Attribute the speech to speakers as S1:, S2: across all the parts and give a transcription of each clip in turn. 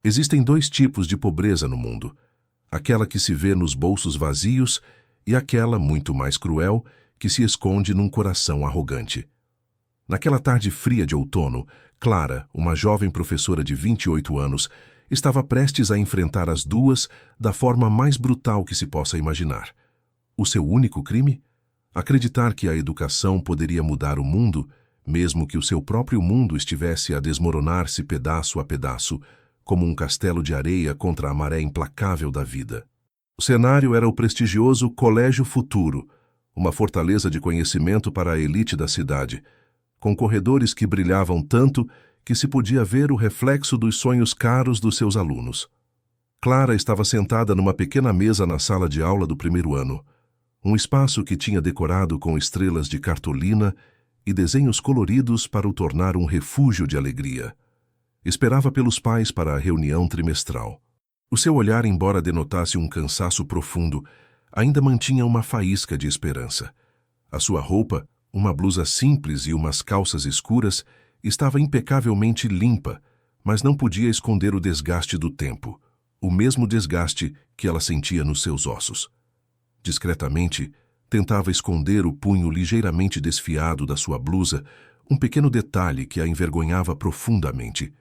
S1: Existem dois tipos de pobreza no mundo: aquela que se vê nos bolsos vazios e aquela, muito mais cruel, que se esconde num coração arrogante. Naquela tarde fria de outono, Clara, uma jovem professora de 28 anos, estava prestes a enfrentar as duas da forma mais brutal que se possa imaginar. O seu único crime? Acreditar que a educação poderia mudar o mundo, mesmo que o seu próprio mundo estivesse a desmoronar-se pedaço a pedaço, como um castelo de areia contra a maré implacável da vida. O cenário era o prestigioso Colégio Futuro, uma fortaleza de conhecimento para a elite da cidade, com corredores que brilhavam tanto que se podia ver o reflexo dos sonhos caros dos seus alunos. Clara estava sentada numa pequena mesa na sala de aula do primeiro ano, um espaço que tinha decorado com estrelas de cartolina e desenhos coloridos para o tornar um refúgio de alegria. Esperava pelos pais para a reunião trimestral. O seu olhar, embora denotasse um cansaço profundo, ainda mantinha uma faísca de esperança. A sua roupa, uma blusa simples e umas calças escuras, estava impecavelmente limpa, mas não podia esconder o desgaste do tempo, o mesmo desgaste que ela sentia nos seus ossos. Discretamente, tentava esconder o punho ligeiramente desfiado da sua blusa, um pequeno detalhe que a envergonhava profundamente.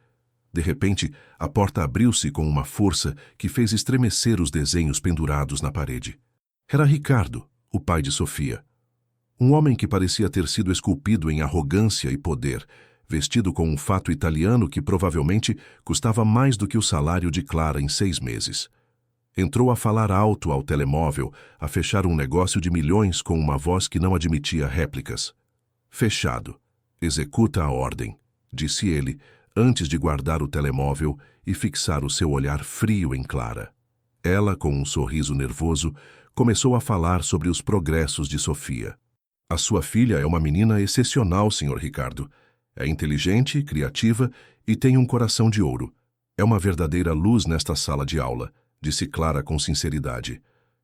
S1: De repente, a porta abriu-se com uma força que fez estremecer os desenhos pendurados na parede. Era Ricardo, o pai de Sofia. Um homem que parecia ter sido esculpido em arrogância e poder, vestido com um fato italiano que provavelmente custava mais do que o salário de Clara em 6 meses. Entrou a falar alto ao telemóvel, a fechar um negócio de milhões com uma voz que não admitia réplicas. Fechado. Executa a ordem, disse ele, antes de guardar o telemóvel e fixar o seu olhar frio em Clara. Ela, com um sorriso nervoso, começou a falar sobre os progressos de Sofia. A sua filha é uma menina excepcional, Sr. Ricardo. É inteligente, criativa e tem um coração de ouro. É uma verdadeira luz nesta sala de aula, disse Clara com sinceridade.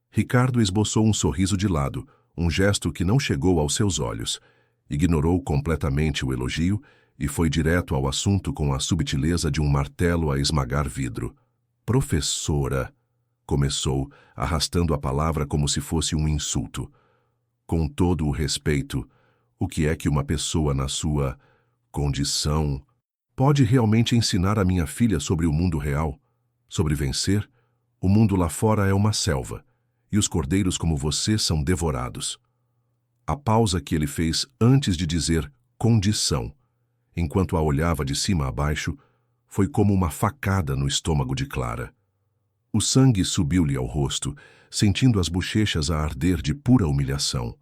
S1: Ricardo esboçou um sorriso de lado, um gesto que não chegou aos seus olhos. Ignorou completamente o elogio e foi direto ao assunto com a subtileza de um martelo a esmagar vidro. Professora, começou, arrastando a palavra como se fosse um insulto. Com todo o respeito, o que é que uma pessoa na sua condição pode realmente ensinar a minha filha sobre o mundo real? Sobre vencer? O mundo lá fora é uma selva, e os cordeiros como você são devorados. A pausa que ele fez antes de dizer condição, enquanto a olhava de cima a baixo, foi como uma facada no estômago de Clara. O sangue subiu-lhe ao rosto, sentindo as bochechas a arder de pura humilhação.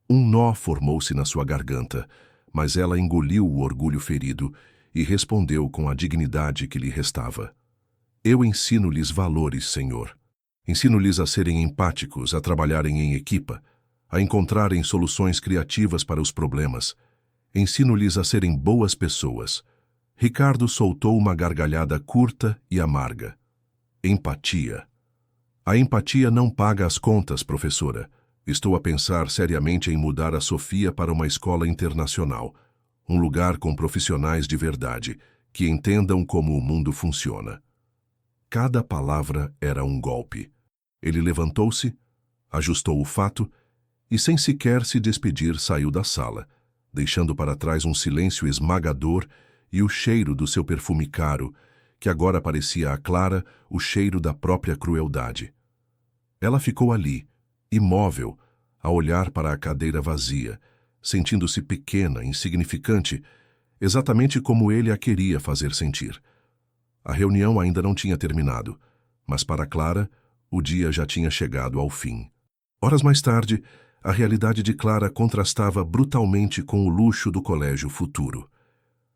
S1: Um nó formou-se na sua garganta, mas ela engoliu o orgulho ferido e respondeu com a dignidade que lhe restava. Eu ensino-lhes valores, Senhor. Ensino-lhes a serem empáticos, a trabalharem em equipa, a encontrarem soluções criativas para os problemas. Ensino-lhes a serem boas pessoas. Ricardo soltou uma gargalhada curta e amarga. Empatia. A empatia não paga as contas, professora. Estou a pensar seriamente em mudar a Sofia para uma escola internacional, um lugar com profissionais de verdade, que entendam como o mundo funciona. Cada palavra era um golpe. Ele levantou-se, ajustou o fato e, sem sequer se despedir, saiu da sala, deixando para trás um silêncio esmagador e o cheiro do seu perfume caro, que agora parecia a Clara o cheiro da própria crueldade. Ela ficou ali, imóvel, a olhar para a cadeira vazia, sentindo-se pequena, insignificante, exatamente como ele a queria fazer sentir. A reunião ainda não tinha terminado, mas para Clara, o dia já tinha chegado ao fim. Horas mais tarde, a realidade de Clara contrastava brutalmente com o luxo do Colégio Futuro.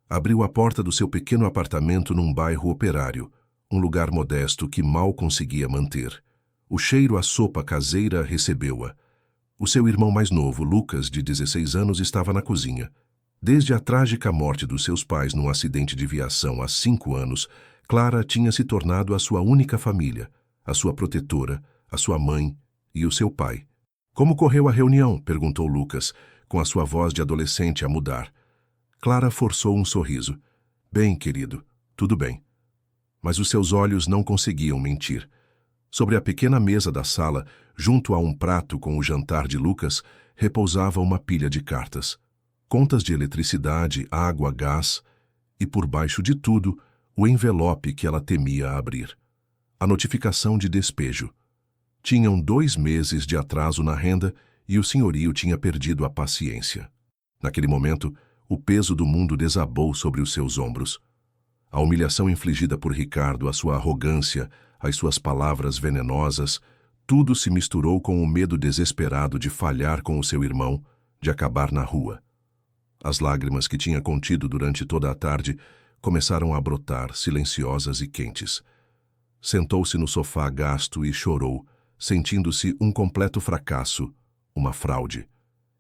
S1: Abriu a porta do seu pequeno apartamento num bairro operário, um lugar modesto que mal conseguia manter. O cheiro à sopa caseira recebeu-a. O seu irmão mais novo, Lucas, de 16 anos, estava na cozinha. Desde a trágica morte dos seus pais num acidente de viação há 5 anos, Clara tinha se tornado a sua única família, a sua protetora, a sua mãe e o seu pai. Como correu a reunião? Perguntou Lucas, com a sua voz de adolescente a mudar. Clara forçou um sorriso. Bem, querido, tudo bem. mas os seus olhos não conseguiam mentir. Sobre a pequena mesa da sala, junto a um prato com o jantar de Lucas, repousava uma pilha de cartas. Contas de eletricidade, água, gás e, por baixo de tudo, o envelope que ela temia abrir. A notificação de despejo. Tinham 2 meses de atraso na renda e o senhorio tinha perdido a paciência. Naquele momento, o peso do mundo desabou sobre os seus ombros. A humilhação infligida por Ricardo, a sua arrogância, as suas palavras venenosas, tudo se misturou com o medo desesperado de falhar com o seu irmão, de acabar na rua. As lágrimas que tinha contido durante toda a tarde começaram a brotar, silenciosas e quentes. Sentou-se no sofá gasto e chorou, sentindo-se um completo fracasso, uma fraude,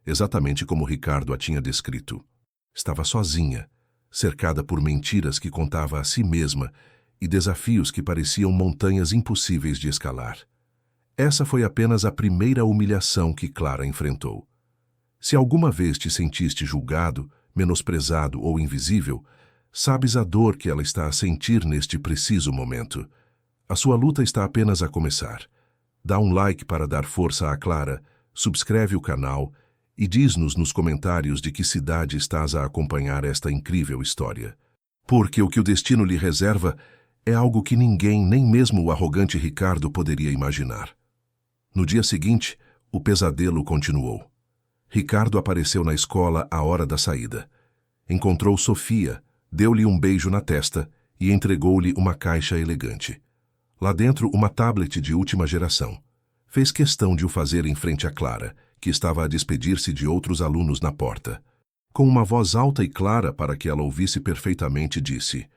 S1: exatamente como Ricardo a tinha descrito. Estava sozinha, cercada por mentiras que contava a si mesma e desafios que pareciam montanhas impossíveis de escalar. Essa foi apenas a primeira humilhação que Clara enfrentou. Se alguma vez te sentiste julgado, menosprezado ou invisível, sabes a dor que ela está a sentir neste preciso momento. A sua luta está apenas a começar. Dá um like para dar força a Clara, subscreve o canal e diz-nos nos comentários de que cidade estás a acompanhar esta incrível história. Porque o que o destino lhe reserva é algo que ninguém, nem mesmo o arrogante Ricardo, poderia imaginar. No dia seguinte, o pesadelo continuou. Ricardo apareceu na escola à hora da saída. Encontrou Sofia, deu-lhe um beijo na testa e entregou-lhe uma caixa elegante. Lá dentro, uma tablet de última geração. Fez questão de o fazer em frente a Clara, que estava a despedir-se de outros alunos na porta. Com uma voz alta e clara para que ela ouvisse perfeitamente, disse: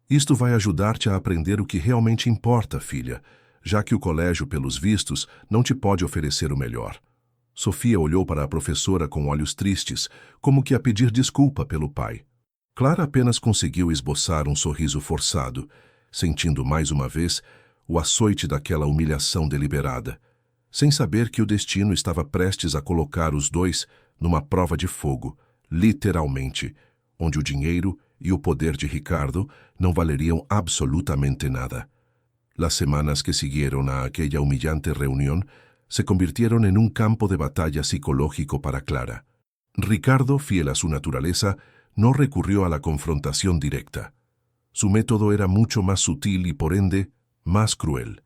S1: "Isto vai ajudar-te a aprender o que realmente importa, filha, já que o colégio, pelos vistos, não te pode oferecer o melhor." Sofia olhou para a professora com olhos tristes, como que a pedir desculpa pelo pai. Clara apenas conseguiu esboçar um sorriso forçado, sentindo mais uma vez o açoite daquela humilhação deliberada, sem saber que o destino estava prestes a colocar os dois numa prova de fogo, literalmente, onde o dinheiro e o poder de Ricardo não valeriam absolutamente nada. Las semanas que siguieron a aquella humillante reunión se convirtieron en un campo de batalla psicológico para Clara. Ricardo, fiel a su naturaleza, no recurrió a la confrontación directa. Su método era mucho más sutil y, por ende, más cruel.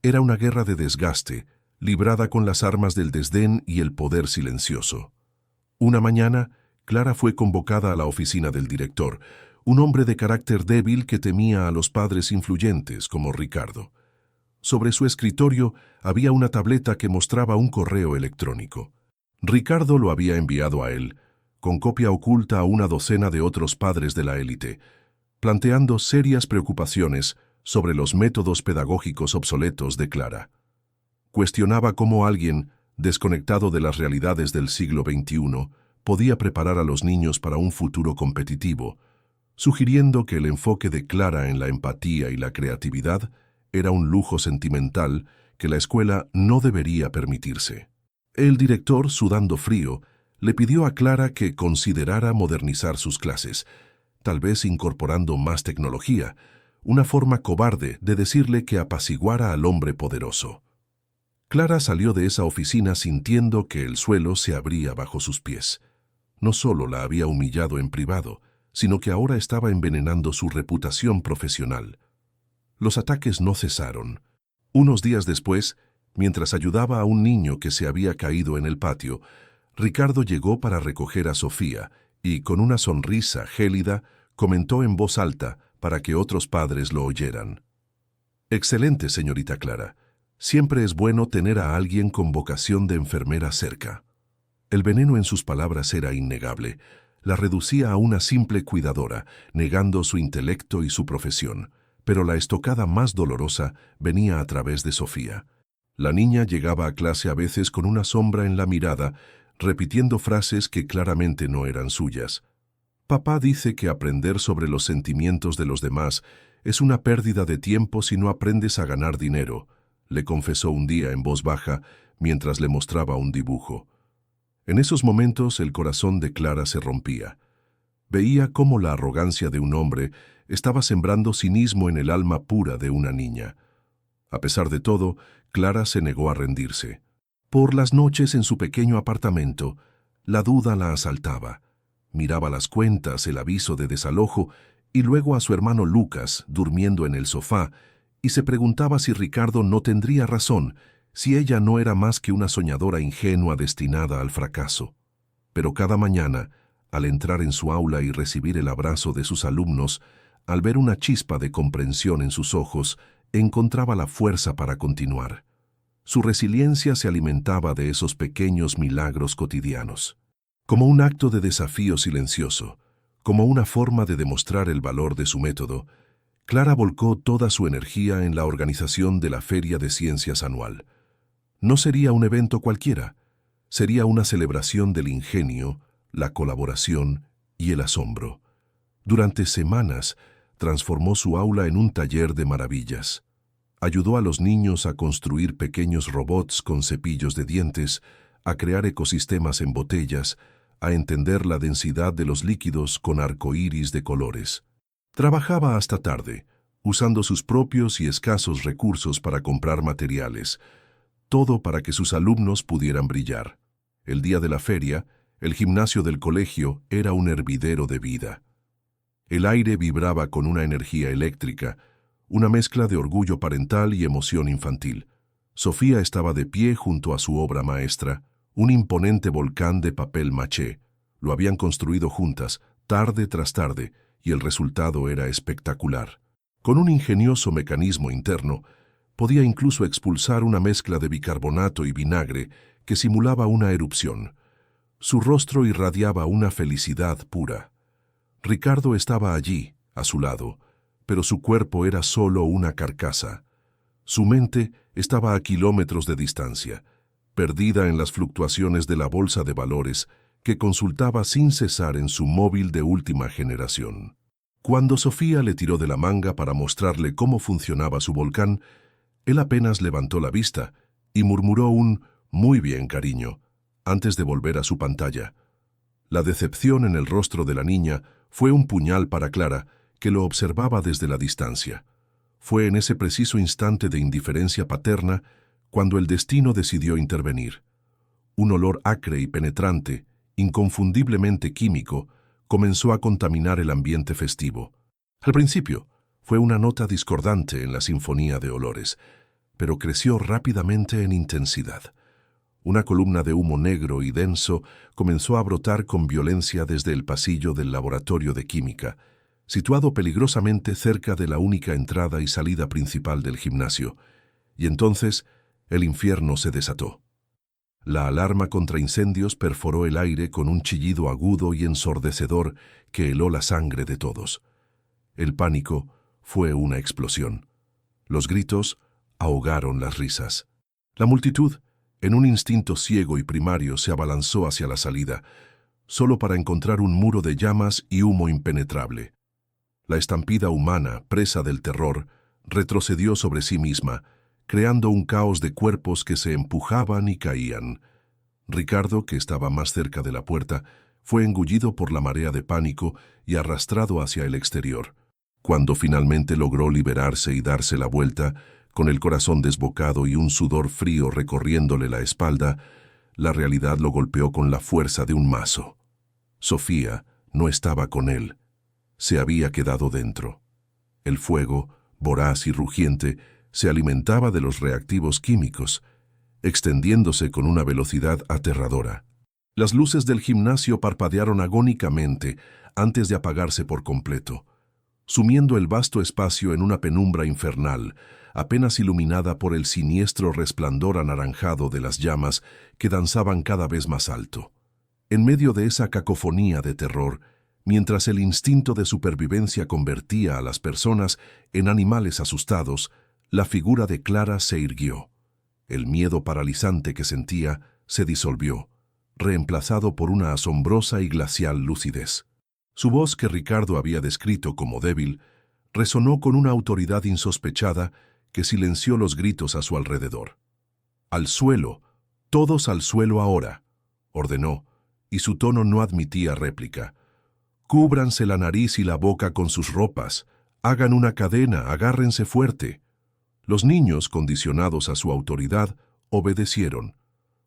S1: Era una guerra de desgaste, librada con las armas del desdén y el poder silencioso. Una mañana, Clara fue convocada a la oficina del director, un hombre de carácter débil que temía a los padres influyentes como Ricardo. Sobre su escritorio había una tableta que mostraba un correo electrónico. Ricardo lo había enviado a él, con copia oculta a una docena de otros padres de la élite, planteando serias preocupaciones sobre los métodos pedagógicos obsoletos de Clara. Cuestionaba cómo alguien, desconectado de las realidades del siglo XXI, podía preparar a los niños para un futuro competitivo, sugiriendo que el enfoque de Clara en la empatía y la creatividad era un lujo sentimental que la escuela no debería permitirse. El director, sudando frío, le pidió a Clara que considerara modernizar sus clases, tal vez incorporando más tecnología, una forma cobarde de decirle que apaciguara al hombre poderoso. Clara salió de esa oficina sintiendo que el suelo se abría bajo sus pies. No solo la había humillado en privado, sino que ahora estaba envenenando su reputación profesional. Los ataques no cesaron. Unos días después, mientras ayudaba a un niño que se había caído en el patio, Ricardo llegó para recoger a Sofía y, con una sonrisa gélida, comentó en voz alta para que otros padres lo oyeran: "Excelente, señorita Clara. Siempre es bueno tener a alguien con vocación de enfermera cerca." El veneno en sus palabras era innegable. La reducía a una simple cuidadora, negando su intelecto y su profesión. Pero la estocada más dolorosa venía a través de Sofía. La niña llegaba a clase a veces con una sombra en la mirada, repitiendo frases que claramente no eran suyas. Papá dice que aprender sobre los sentimientos de los demás es una pérdida de tiempo si no aprendes a ganar dinero, le confesó un día en voz baja mientras le mostraba un dibujo. En esos momentos el corazón de Clara se rompía. Veía cómo la arrogancia de un hombre estaba sembrando cinismo en el alma pura de una niña. A pesar de todo, Clara se negó a rendirse. Por las noches en su pequeño apartamento, la duda la asaltaba. Miraba las cuentas, el aviso de desalojo y luego a su hermano Lucas durmiendo en el sofá y se preguntaba si Ricardo no tendría razón, si ella no era más que una soñadora ingenua destinada al fracaso. Pero cada mañana, al entrar en su aula y recibir el abrazo de sus alumnos, al ver una chispa de comprensión en sus ojos, encontraba la fuerza para continuar. Su resiliencia se alimentaba de esos pequeños milagros cotidianos. Como un acto de desafío silencioso, como una forma de demostrar el valor de su método, Clara volcó toda su energía en la organización de la Feria de Ciencias anual. No sería un evento cualquiera, sería una celebración del ingenio, la colaboración y el asombro. Durante semanas, transformó su aula en un taller de maravillas. Ayudó a los niños a construir pequeños robots con cepillos de dientes, a crear ecosistemas en botellas, a entender la densidad de los líquidos con arcoíris de colores. Trabajaba hasta tarde, usando sus propios y escasos recursos para comprar materiales, todo para que sus alumnos pudieran brillar. El día de la feria, el gimnasio del colegio era un hervidero de vida. El aire vibraba con una energía eléctrica, una mezcla de orgullo parental y emoción infantil. Sofía estaba de pie junto a su obra maestra, un imponente volcán de papel maché. Lo habían construido juntas, tarde tras tarde, y el resultado era espectacular. Con un ingenioso mecanismo interno, podía incluso expulsar una mezcla de bicarbonato y vinagre que simulaba una erupción. Su rostro irradiaba una felicidad pura. Ricardo estaba allí, a su lado, pero su cuerpo era solo una carcasa. Su mente estaba a kilómetros de distancia, perdida en las fluctuaciones de la bolsa de valores que consultaba sin cesar en su móvil de última generación. Cuando Sofía le tiró de la manga para mostrarle cómo funcionaba su volcán, él apenas levantó la vista y murmuró un «muy bien, cariño», antes de volver a su pantalla. La decepción en el rostro de la niña fue un puñal para Clara, que lo observaba desde la distancia. Fue en ese preciso instante de indiferencia paterna cuando el destino decidió intervenir. Un olor acre y penetrante, inconfundiblemente químico, comenzó a contaminar el ambiente festivo. Al principio, fue una nota discordante en la sinfonía de olores, pero creció rápidamente en intensidad. Una columna de humo negro y denso comenzó a brotar con violencia desde el pasillo del laboratorio de química, situado peligrosamente cerca de la única entrada y salida principal del gimnasio, y entonces el infierno se desató. La alarma contra incendios perforó el aire con un chillido agudo y ensordecedor que heló la sangre de todos. El pánico fue una explosión. Los gritos ahogaron las risas. La multitud, en un instinto ciego y primario, se abalanzó hacia la salida, solo para encontrar un muro de llamas y humo impenetrable. La estampida humana, presa del terror, retrocedió sobre sí misma, creando un caos de cuerpos que se empujaban y caían. Ricardo, que estaba más cerca de la puerta, fue engullido por la marea de pánico y arrastrado hacia el exterior. Cuando finalmente logró liberarse y darse la vuelta, con el corazón desbocado y un sudor frío recorriéndole la espalda, la realidad lo golpeó con la fuerza de un mazo. Sofía no estaba con él. Se había quedado dentro. El fuego, voraz y rugiente, se alimentaba de los reactivos químicos, extendiéndose con una velocidad aterradora. Las luces del gimnasio parpadearon agónicamente antes de apagarse por completo, sumiendo el vasto espacio en una penumbra infernal, apenas iluminada por el siniestro resplandor anaranjado de las llamas que danzaban cada vez más alto. En medio de esa cacofonía de terror, mientras el instinto de supervivencia convertía a las personas en animales asustados, la figura de Clara se irguió. El miedo paralizante que sentía se disolvió, reemplazado por una asombrosa y glacial lucidez. Su voz, que Ricardo había descrito como débil, resonó con una autoridad insospechada que silenció los gritos a su alrededor. «Al suelo, todos al suelo ahora», ordenó, y su tono no admitía réplica. «Cúbranse la nariz y la boca con sus ropas, Hagan una cadena, agárrense fuerte. Los niños, condicionados a su autoridad, obedecieron.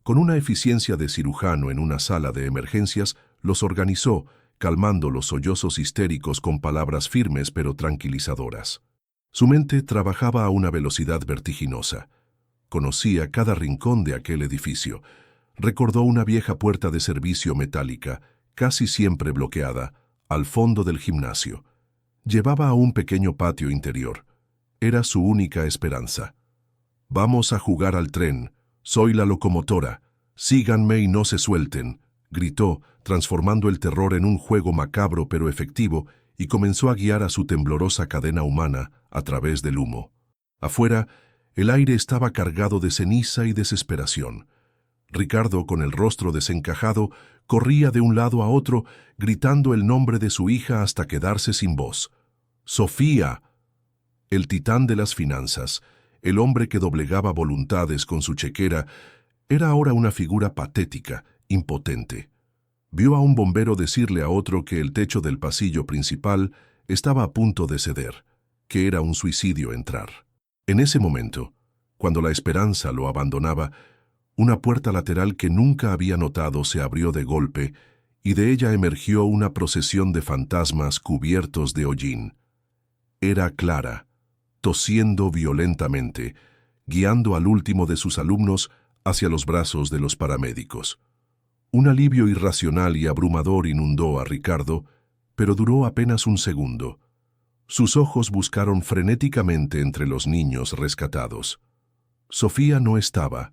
S1: Con una eficiencia de cirujano en una sala de emergencias, los organizó, calmando los sollozos histéricos con palabras firmes pero tranquilizadoras. Su mente trabajaba a una velocidad vertiginosa. Conocía cada rincón de aquel edificio. Recordó una vieja puerta de servicio metálica, casi siempre bloqueada, al fondo del gimnasio. Llevaba a un pequeño patio interior. Era su única esperanza. «Vamos a jugar al tren. Soy la locomotora. Síganme y no se suelten», gritó, transformando el terror en un juego macabro pero efectivo, y comenzó a guiar a su temblorosa cadena humana a través del humo. Afuera, el aire estaba cargado de ceniza y desesperación. Ricardo, con el rostro desencajado, corría de un lado a otro, gritando el nombre de su hija hasta quedarse sin voz. «¡Sofía!». El titán de las finanzas, el hombre que doblegaba voluntades con su chequera, era ahora una figura patética, impotente. Vio a un bombero decirle a otro que el techo del pasillo principal estaba a punto de ceder, que era un suicidio entrar. En ese momento, cuando la esperanza lo abandonaba, una puerta lateral que nunca había notado se abrió de golpe y de ella emergió una procesión de fantasmas cubiertos de hollín. Era Clara, tosiendo violentamente, guiando al último de sus alumnos hacia los brazos de los paramédicos. Un alivio irracional y abrumador inundó a Ricardo, pero duró apenas un segundo. Sus ojos buscaron frenéticamente entre los niños rescatados. Sofía no estaba.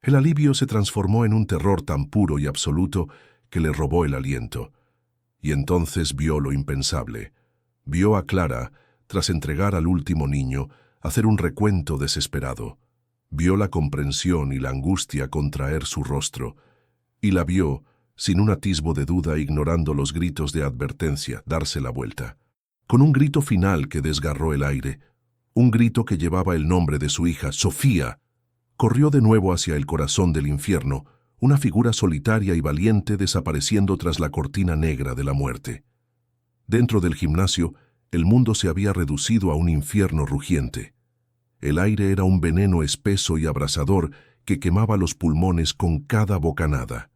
S1: El alivio se transformó en un terror tan puro y absoluto que le robó el aliento. Y entonces vio lo impensable. Vio a Clara, tras entregar al último niño, hacer un recuento desesperado. Vio la comprensión y la angustia contraer su rostro, y la vio, sin un atisbo de duda, ignorando los gritos de advertencia, darse la vuelta. Con un grito final que desgarró el aire, un grito que llevaba el nombre de su hija, Sofía, corrió de nuevo hacia el corazón del infierno, una figura solitaria y valiente desapareciendo tras la cortina negra de la muerte. Dentro del gimnasio, el mundo se había reducido a un infierno rugiente. El aire era un veneno espeso y abrasador que quemaba los pulmones con cada bocanada.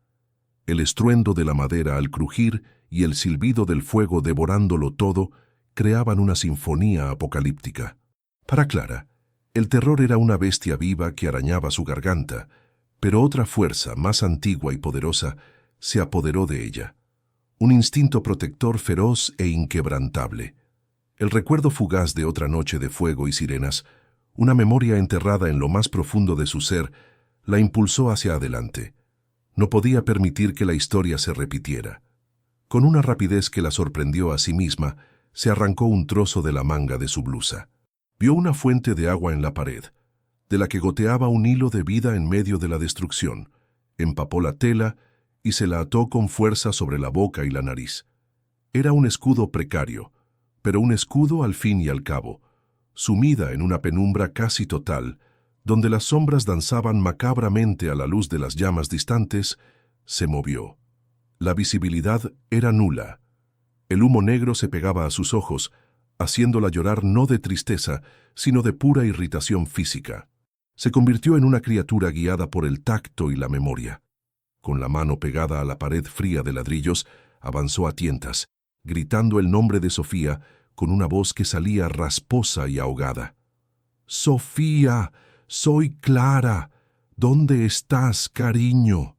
S1: El estruendo de la madera al crujir y el silbido del fuego devorándolo todo creaban una sinfonía apocalíptica. Para Clara, el terror era una bestia viva que arañaba su garganta, pero otra fuerza, más antigua y poderosa, se apoderó de ella. Un instinto protector feroz e inquebrantable. El recuerdo fugaz de otra noche de fuego y sirenas, una memoria enterrada en lo más profundo de su ser, la impulsó hacia adelante. No podía permitir que la historia se repitiera. Con una rapidez que la sorprendió a sí misma, se arrancó un trozo de la manga de su blusa. Vio una fuente de agua en la pared, de la que goteaba un hilo de vida en medio de la destrucción. Empapó la tela y se la ató con fuerza sobre la boca y la nariz. Era un escudo precario, pero un escudo al fin y al cabo, sumida en una penumbra casi total, donde las sombras danzaban macabramente a la luz de las llamas distantes, se movió. La visibilidad era nula. El humo negro se pegaba a sus ojos, haciéndola llorar no de tristeza, sino de pura irritación física. Se convirtió en una criatura guiada por el tacto y la memoria. Con la mano pegada a la pared fría de ladrillos, avanzó a tientas, gritando el nombre de Sofía con una voz que salía rasposa y ahogada. «Sofía, soy Clara. ¿Dónde estás, cariño?».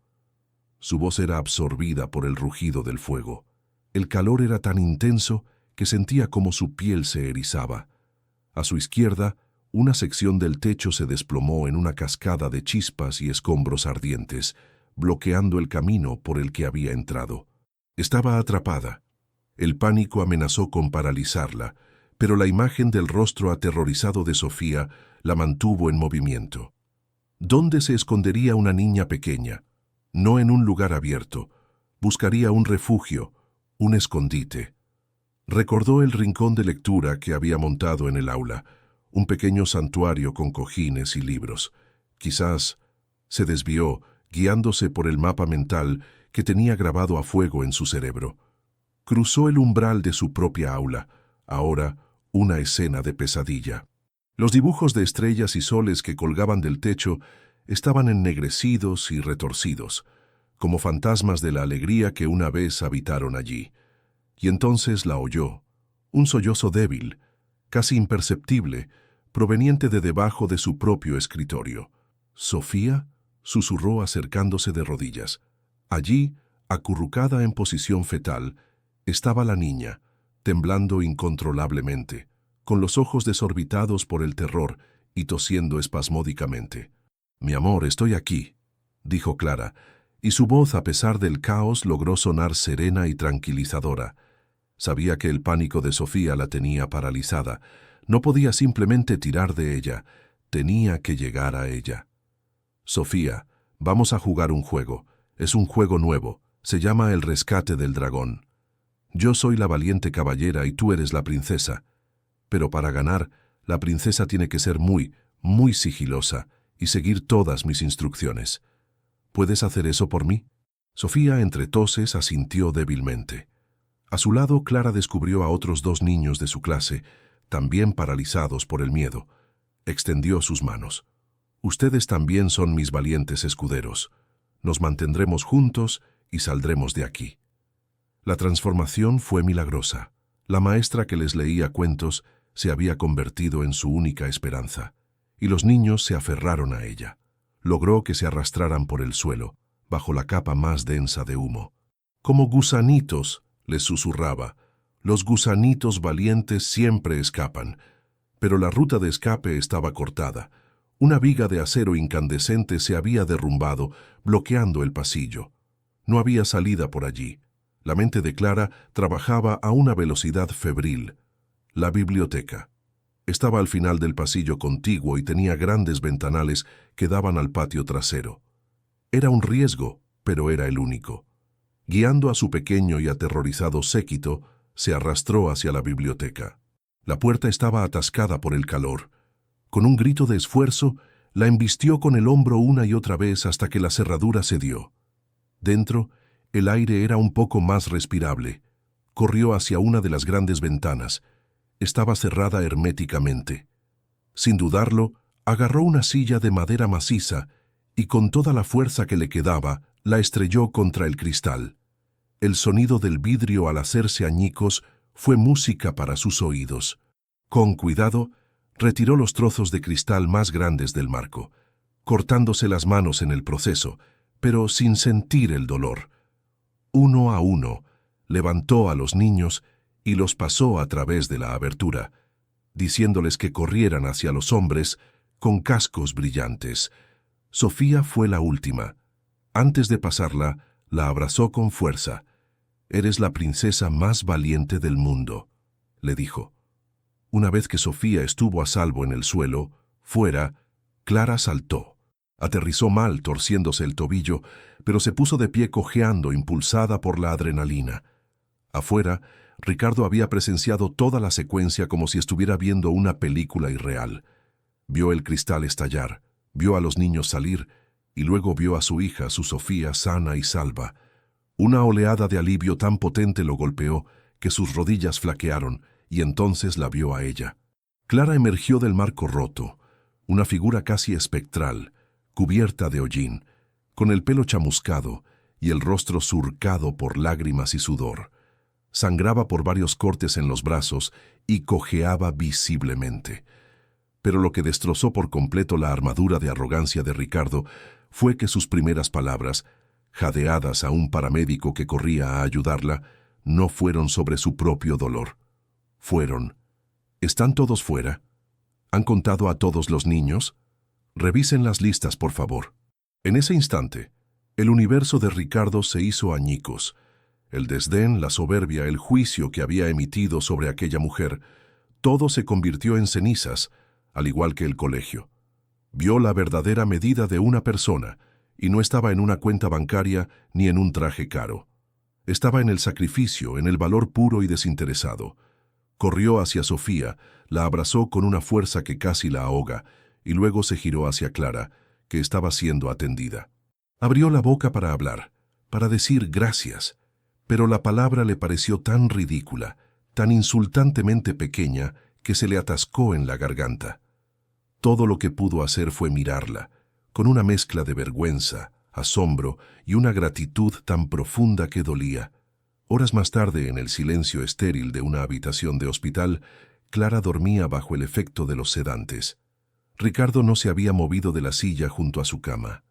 S1: Su voz era absorbida por el rugido del fuego. El calor era tan intenso que sentía como su piel se erizaba. A su izquierda, una sección del techo se desplomó en una cascada de chispas y escombros ardientes, bloqueando el camino por el que había entrado. Estaba atrapada. El pánico amenazó con paralizarla, pero la imagen del rostro aterrorizado de Sofía la mantuvo en movimiento. ¿Dónde se escondería una niña pequeña? No en un lugar abierto. Buscaría un refugio, un escondite. Recordó el rincón de lectura que había montado en el aula, un pequeño santuario con cojines y libros. Quizás se desvió, guiándose por el mapa mental que tenía grabado a fuego en su cerebro. Cruzó el umbral de su propia aula, ahora una escena de pesadilla. Los dibujos de estrellas y soles que colgaban del techo estaban ennegrecidos y retorcidos, como fantasmas de la alegría que una vez habitaron allí. Y entonces la oyó, un sollozo débil, casi imperceptible, proveniente de debajo de su propio escritorio. «¿Sofía?», susurró acercándose de rodillas. Allí, acurrucada en posición fetal, estaba la niña, temblando incontrolablemente, con los ojos desorbitados por el terror y tosiendo espasmódicamente. «Mi amor, estoy aquí», dijo Clara, y su voz, a pesar del caos, logró sonar serena y tranquilizadora. Sabía que el pánico de Sofía la tenía paralizada. No podía simplemente tirar de ella, tenía que llegar a ella. «Sofía, vamos a jugar un juego. Es un juego nuevo. Se llama El Rescate del Dragón. Yo soy la valiente caballera y tú eres la princesa. Pero para ganar, la princesa tiene que ser muy, muy sigilosa y seguir todas mis instrucciones. ¿Puedes hacer eso por mí?». Sofía, entre toses, asintió débilmente. A su lado, Clara descubrió a otros 2 niños de su clase, también paralizados por el miedo. Extendió sus manos. «Ustedes también son mis valientes escuderos. Nos mantendremos juntos y saldremos de aquí». La transformación fue milagrosa. La maestra que les leía cuentos se había convertido en su única esperanza, y los niños se aferraron a ella. Logró que se arrastraran por el suelo, bajo la capa más densa de humo. «Como gusanitos», les susurraba, «los gusanitos valientes siempre escapan». Pero la ruta de escape estaba cortada. Una viga de acero incandescente se había derrumbado, bloqueando el pasillo. No había salida por allí. La mente de Clara trabajaba a una velocidad febril. La biblioteca. Estaba al final del pasillo contiguo y tenía grandes ventanales que daban al patio trasero. Era un riesgo, pero era el único. Guiando a su pequeño y aterrorizado séquito, se arrastró hacia la biblioteca. La puerta estaba atascada por el calor. Con un grito de esfuerzo, la embistió con el hombro una y otra vez hasta que la cerradura cedió. Dentro, el aire era un poco más respirable. Corrió hacia una de las grandes ventanas. Estaba cerrada herméticamente. Sin dudarlo, agarró una silla de madera maciza y con toda la fuerza que le quedaba, la estrelló contra el cristal. El sonido del vidrio al hacerse añicos fue música para sus oídos. Con cuidado, retiró los trozos de cristal más grandes del marco, cortándose las manos en el proceso, pero sin sentir el dolor. Uno a uno, levantó a los niños y los pasó a través de la abertura, diciéndoles que corrieran hacia los hombres con cascos brillantes. Sofía fue la última. Antes de pasarla, la abrazó con fuerza. «Eres la princesa más valiente del mundo», le dijo. Una vez que Sofía estuvo a salvo en el suelo, fuera, Clara saltó. Aterrizó mal, torciéndose el tobillo, pero se puso de pie cojeando, impulsada por la adrenalina. Afuera, Ricardo había presenciado toda la secuencia como si estuviera viendo una película irreal. Vio el cristal estallar, vio a los niños salir, y luego vio a su hija, su Sofía, sana y salva. Una oleada de alivio tan potente lo golpeó que sus rodillas flaquearon, y entonces la vio a ella. Clara emergió del marco roto, una figura casi espectral, cubierta de hollín, con el pelo chamuscado y el rostro surcado por lágrimas y sudor. Sangraba por varios cortes en los brazos y cojeaba visiblemente. Pero lo que destrozó por completo la armadura de arrogancia de Ricardo fue que sus primeras palabras, jadeadas a un paramédico que corría a ayudarla, no fueron sobre su propio dolor. Fueron: «¿Están todos fuera? ¿Han contado a todos los niños? Revisen las listas, por favor». En ese instante, el universo de Ricardo se hizo añicos. El desdén, la soberbia, el juicio que había emitido sobre aquella mujer, todo se convirtió en cenizas, al igual que el colegio. Vio la verdadera medida de una persona, y no estaba en una cuenta bancaria ni en un traje caro. Estaba en el sacrificio, en el valor puro y desinteresado. Corrió hacia Sofía, la abrazó con una fuerza que casi la ahoga, y luego se giró hacia Clara, que estaba siendo atendida. Abrió la boca para hablar, para decir gracias, pero la palabra le pareció tan ridícula, tan insultantemente pequeña, que se le atascó en la garganta. Todo lo que pudo hacer fue mirarla, con una mezcla de vergüenza, asombro y una gratitud tan profunda que dolía. Horas más tarde, en el silencio estéril de una habitación de hospital, Clara dormía bajo el efecto de los sedantes. Ricardo no se había movido de la silla junto a su cama.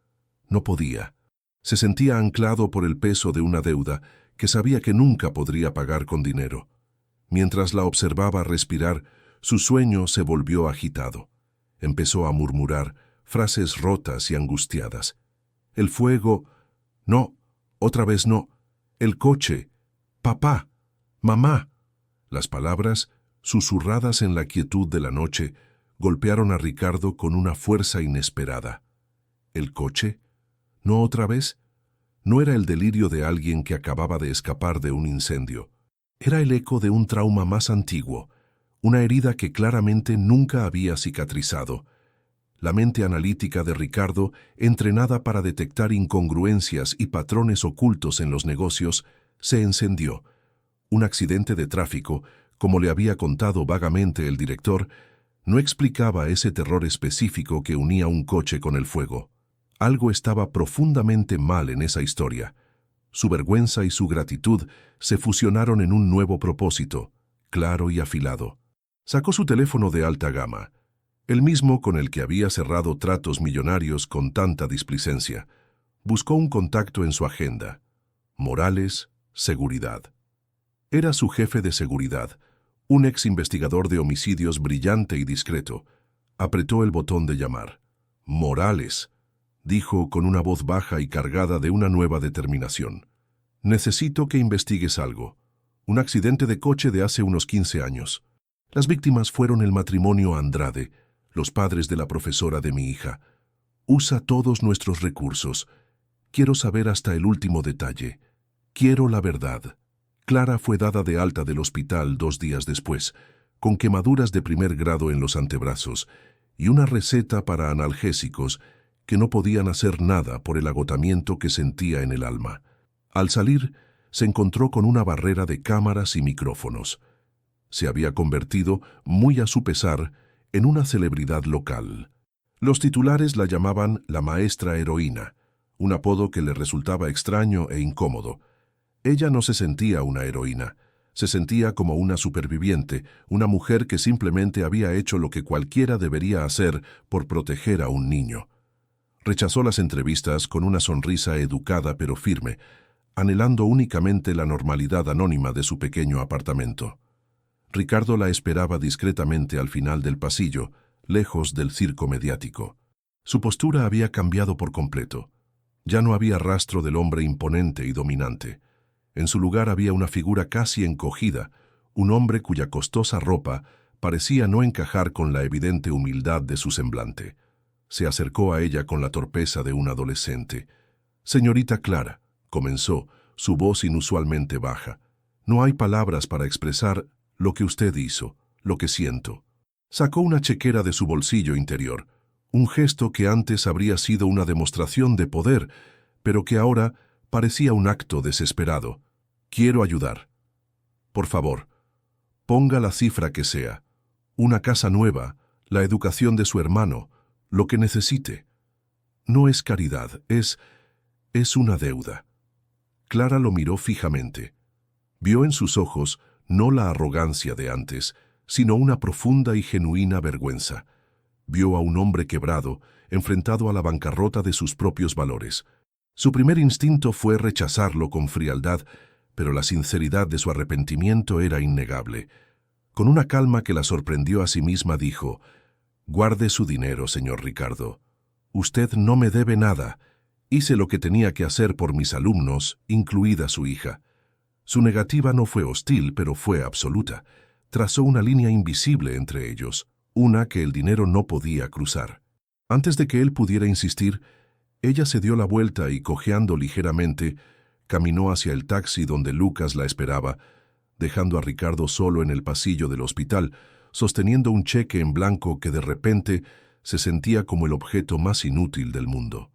S1: No podía. Se sentía anclado por el peso de una deuda que sabía que nunca podría pagar con dinero. Mientras la observaba respirar, su sueño se volvió agitado. Empezó a murmurar frases rotas y angustiadas. El fuego, no, otra vez no, el coche, papá, mamá. Las palabras, susurradas en la quietud de la noche, golpearon a Ricardo con una fuerza inesperada. ¿El coche? ¿No otra vez? No era el delirio de alguien que acababa de escapar de un incendio. Era el eco de un trauma más antiguo, una herida que claramente nunca había cicatrizado. La mente analítica de Ricardo, entrenada para detectar incongruencias y patrones ocultos en los negocios, se encendió. Un accidente de tráfico, como le había contado vagamente el director, no explicaba ese terror específico que unía un coche con el fuego. Algo estaba profundamente mal en esa historia. Su vergüenza y su gratitud se fusionaron en un nuevo propósito, claro y afilado. Sacó su teléfono de alta gama, el mismo con el que había cerrado tratos millonarios con tanta displicencia. Buscó un contacto en su agenda. Morales, seguridad. Era su jefe de seguridad, un ex investigador de homicidios brillante y discreto. Apretó el botón de llamar. Morales, dijo con una voz baja y cargada de una nueva determinación. Necesito que investigues algo. Un accidente de coche de hace unos 15 años. Las víctimas fueron el matrimonio Andrade, los padres de la profesora de mi hija. Usa todos nuestros recursos. Quiero saber hasta el último detalle. Quiero la verdad. Clara fue dada de alta del hospital 2 días después, con quemaduras de primer grado en los antebrazos y una receta para analgésicos que no podían hacer nada por el agotamiento que sentía en el alma. Al salir, se encontró con una barrera de cámaras y micrófonos. Se había convertido, muy a su pesar, en una celebridad local. Los titulares la llamaban la maestra heroína, un apodo que le resultaba extraño e incómodo. Ella no se sentía una heroína, se sentía como una superviviente, una mujer que simplemente había hecho lo que cualquiera debería hacer por proteger a un niño. Rechazó las entrevistas con una sonrisa educada pero firme, anhelando únicamente la normalidad anónima de su pequeño apartamento. Ricardo la esperaba discretamente al final del pasillo, lejos del circo mediático. Su postura había cambiado por completo. Ya no había rastro del hombre imponente y dominante. En su lugar había una figura casi encogida, un hombre cuya costosa ropa parecía no encajar con la evidente humildad de su semblante. Se acercó a ella con la torpeza de un adolescente. «Señorita Clara», comenzó, su voz inusualmente baja, «no hay palabras para expresar lo que usted hizo, lo que siento». Sacó una chequera de su bolsillo interior, un gesto que antes habría sido una demostración de poder, pero que ahora parecía un acto desesperado. «Quiero ayudar. Por favor, ponga la cifra que sea. Una casa nueva, la educación de su hermano, lo que necesite. No es caridad, es una deuda». Clara lo miró fijamente. Vio en sus ojos no la arrogancia de antes, sino una profunda y genuina vergüenza. Vio a un hombre quebrado, enfrentado a la bancarrota de sus propios valores. Su primer instinto fue rechazarlo con frialdad, pero la sinceridad de su arrepentimiento era innegable. Con una calma que la sorprendió a sí misma dijo: «Guarde su dinero, señor Ricardo. Usted no me debe nada. Hice lo que tenía que hacer por mis alumnos, incluida su hija». Su negativa no fue hostil, pero fue absoluta. Trazó una línea invisible entre ellos, una que el dinero no podía cruzar. Antes de que él pudiera insistir, ella se dio la vuelta y, cojeando ligeramente, caminó hacia el taxi donde Lucas la esperaba, dejando a Ricardo solo en el pasillo del hospital, sosteniendo un cheque en blanco que de repente se sentía como el objeto más inútil del mundo.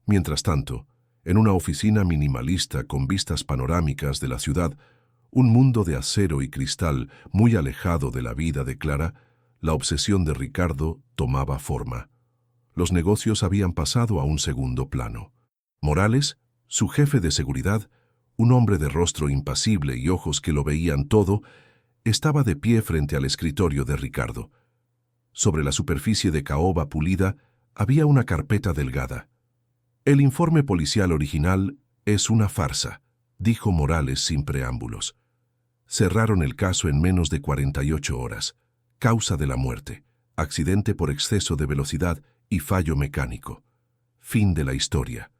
S1: Mientras tanto, en una oficina minimalista con vistas panorámicas de la ciudad, Un mundo de acero y cristal muy alejado de la vida de Clara, la obsesión de Ricardo tomaba forma. Los negocios habían pasado a un segundo plano. Morales, su jefe de seguridad, un hombre de rostro impasible y ojos que lo veían todo, estaba de pie frente al escritorio de Ricardo. Sobre la superficie de caoba pulida había una carpeta delgada. El informe policial original es una farsa, dijo Morales sin preámbulos. Cerraron el caso en menos de 48 horas. Causa de la muerte, accidente por exceso de velocidad y fallo mecánico. Fin de la historia.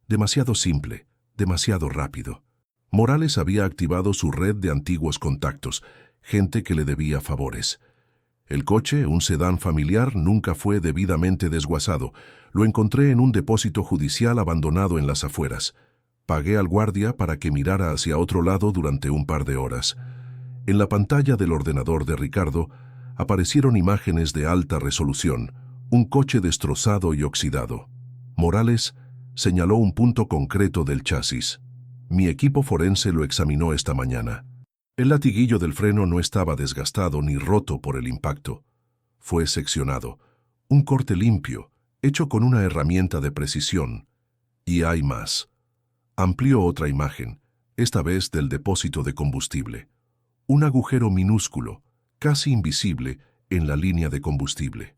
S1: Demasiado simple, demasiado rápido. Morales había activado su red de antiguos contactos, gente que le debía favores. El coche, un sedán familiar, nunca fue debidamente desguazado. Lo encontré en un depósito judicial abandonado en las afueras. Pagué al guardia para que mirara hacia otro lado durante un par de horas. En la pantalla del ordenador de Ricardo aparecieron imágenes de alta resolución, un coche destrozado y oxidado. Morales señaló un punto concreto del chasis. Mi equipo forense lo examinó esta mañana. El latiguillo del freno no estaba desgastado ni roto por el impacto. Fue seccionado. Un corte limpio, hecho con una herramienta de precisión. Y hay más. Amplió otra imagen, esta vez del depósito de combustible. Un agujero minúsculo, casi invisible, en la línea de combustible.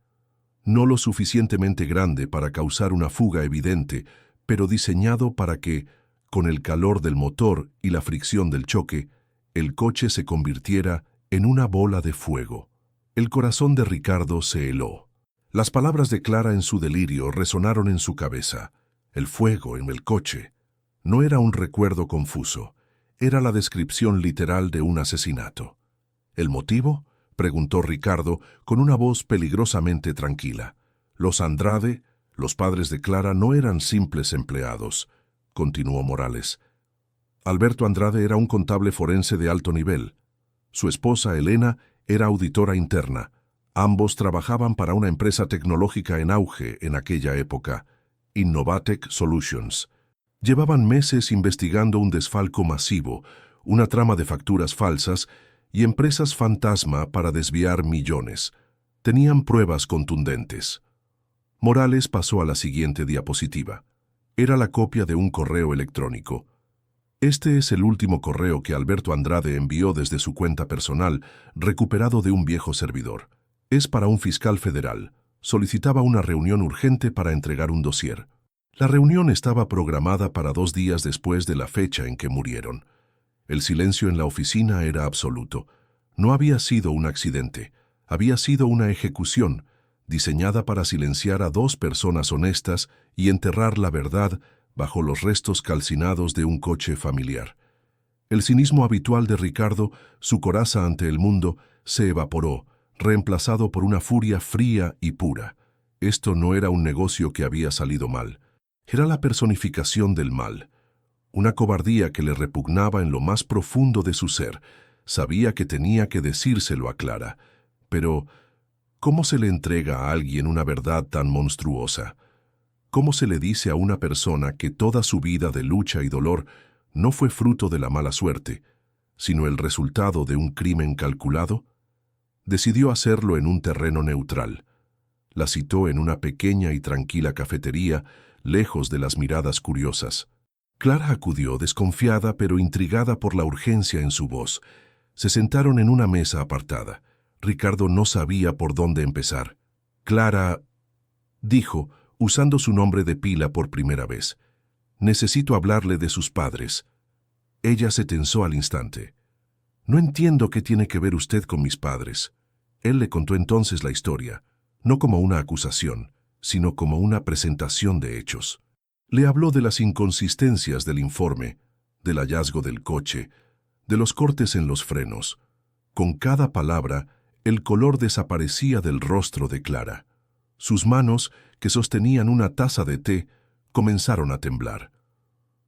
S1: No lo suficientemente grande para causar una fuga evidente, pero diseñado para que, con el calor del motor y la fricción del choque, el coche se convirtiera en una bola de fuego. El corazón de Ricardo se heló. Las palabras de Clara en su delirio resonaron en su cabeza. El fuego en el coche. No era un recuerdo confuso, era la descripción literal de un asesinato. ¿El motivo?, preguntó Ricardo con una voz peligrosamente tranquila. Los Andrade, los padres de Clara, no eran simples empleados, continuó Morales. Alberto Andrade era un contable forense de alto nivel. Su esposa, Elena, era auditora interna. Ambos trabajaban para una empresa tecnológica en auge en aquella época, Innovatec Solutions. Llevaban meses investigando un desfalco masivo, una trama de facturas falsas y empresas fantasma para desviar millones. Tenían pruebas contundentes. Morales pasó a la siguiente diapositiva. Era la copia de un correo electrónico. Este es el último correo que Alberto Andrade envió desde su cuenta personal, recuperado de un viejo servidor. Es para un fiscal federal. Solicitaba una reunión urgente para entregar un dossier. La reunión estaba programada para 2 días después de la fecha en que murieron. El silencio en la oficina era absoluto. No había sido un accidente. Había sido una ejecución, diseñada para silenciar a 2 personas honestas y enterrar la verdad bajo los restos calcinados de un coche familiar. El cinismo habitual de Ricardo, su coraza ante el mundo, se evaporó, reemplazado por una furia fría y pura. Esto no era un negocio que había salido mal. Era la personificación del mal. Una cobardía que le repugnaba en lo más profundo de su ser. Sabía que tenía que decírselo a Clara. Pero, ¿cómo se le entrega a alguien una verdad tan monstruosa? ¿Cómo se le dice a una persona que toda su vida de lucha y dolor no fue fruto de la mala suerte, sino el resultado de un crimen calculado? Decidió hacerlo en un terreno neutral. La citó en una pequeña y tranquila cafetería, lejos de las miradas curiosas. Clara acudió, desconfiada pero intrigada por la urgencia en su voz. Se sentaron en una mesa apartada. Ricardo no sabía por dónde empezar. Clara, dijo, usando su nombre de pila por primera vez. Necesito hablarle de sus padres. Ella se tensó al instante. No entiendo qué tiene que ver usted con mis padres. Él le contó entonces la historia, no como una acusación, sino como una presentación de hechos. Le habló de las inconsistencias del informe, del hallazgo del coche, de los cortes en los frenos. Con cada palabra, el color desaparecía del rostro de Clara. Sus manos, que sostenían una taza de té, comenzaron a temblar.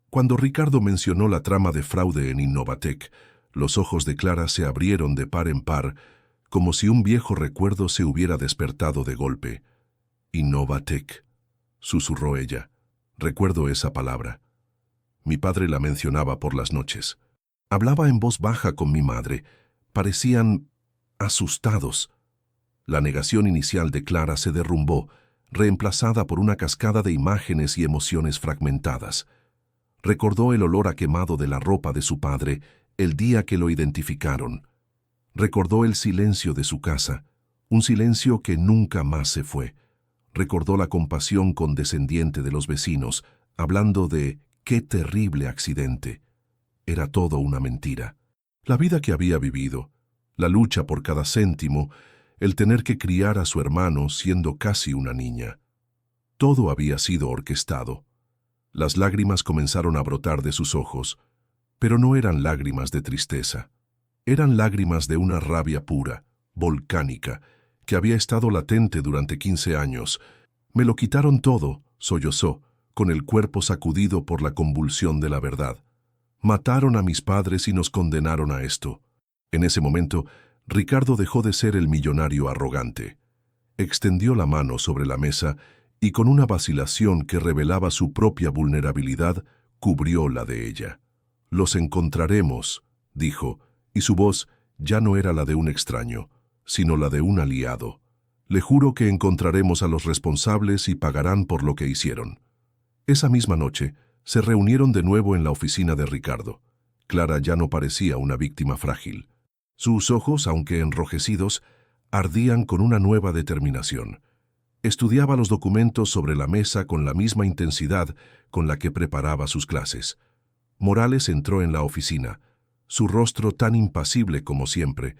S1: Cuando Ricardo mencionó la trama de fraude en Innovatec, los ojos de Clara se abrieron de par en par, como si un viejo recuerdo se hubiera despertado de golpe. Innovatec, susurró ella. Recuerdo esa palabra. Mi padre la mencionaba por las noches. Hablaba en voz baja con mi madre. Parecían asustados. La negación inicial de Clara se derrumbó, reemplazada por una cascada de imágenes y emociones fragmentadas. Recordó el olor a quemado de la ropa de su padre el día que lo identificaron. Recordó el silencio de su casa, un silencio que nunca más se fue. Recordó la compasión condescendiente de los vecinos, hablando de «qué terrible accidente». Era todo una mentira. La vida que había vivido, la lucha por cada céntimo, el tener que criar a su hermano siendo casi una niña. Todo había sido orquestado. Las lágrimas comenzaron a brotar de sus ojos, pero no eran lágrimas de tristeza. Eran lágrimas de una rabia pura, volcánica, que había estado latente durante 15 años. «Me lo quitaron todo», sollozó, con el cuerpo sacudido por la convulsión de la verdad. «Mataron a mis padres y nos condenaron a esto». En ese momento, Ricardo dejó de ser el millonario arrogante. Extendió la mano sobre la mesa y con una vacilación que revelaba su propia vulnerabilidad, cubrió la de ella. «Los encontraremos», dijo, y su voz ya no era la de un extraño, sino la de un aliado. «Le juro que encontraremos a los responsables y pagarán por lo que hicieron». Esa misma noche, se reunieron de nuevo en la oficina de Ricardo. Clara ya no parecía una víctima frágil. Sus ojos, aunque enrojecidos, ardían con una nueva determinación. Estudiaba los documentos sobre la mesa con la misma intensidad con la que preparaba sus clases. Morales entró en la oficina, su rostro tan impasible como siempre,